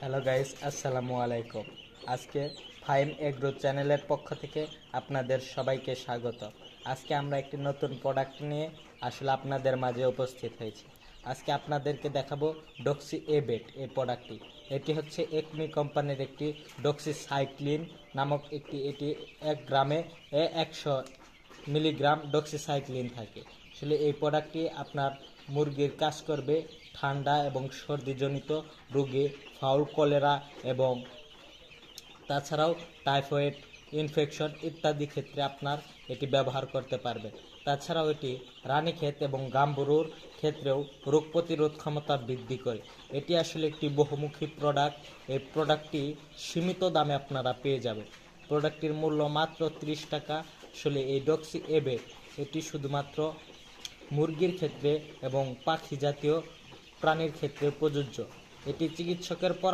Hello guys, আসসালামু আলাইকুম। আজকে ফাইম এগ্রো চ্যানেলের পক্ষ থেকে আপনাদের সবাইকে স্বাগত। আজকে আমরা একটি নতুন প্রোডাক্ট নিয়ে আপনাদের মাঝে উপস্থিত হয়েছি। আজকে আপনাদেরকে দেখাবো ডক্সি এবেট এই প্রোডাক্টটি। এটি হচ্ছে একমি কোম্পানির একটি ডক্সি সাইক্লিন নামক এটি 1 গ্রামে 100 মিলিগ্রাম ডক্সিসাইক্লিন থাকে। আসলে এই প্রোডাক্টটি আপনার মুরগির কাজ করবে ঠান্ডা এবং সর্দিজনিত রোগে, ফাউল কলেরা এবং তাছাড়াও টাইফয়েড ইনফেকশন ইত্যাদি ক্ষেত্রে আপনার এটি ব্যবহার করতে পারবে। তাছাড়াও এটি রানীক্ষেত এবং গাম্বুরুর ক্ষেত্রেও রোগ প্রতিরোধ ক্ষমতা বৃদ্ধি করে। এটি আসলে একটি বহুমুখী প্রোডাক্ট। এই প্রোডাক্টটি সীমিত দামে আপনারা পেয়ে যাবেন। প্রোডাক্টটির মূল্য মাত্র 30 টাকা। আসলে এই ডক্সি এবে এটি শুধুমাত্র মুরগির ক্ষেত্রে এবং পাখি জাতীয় প্রাণীর ক্ষেত্রে প্রযোজ্য। এটি চিকিৎসকের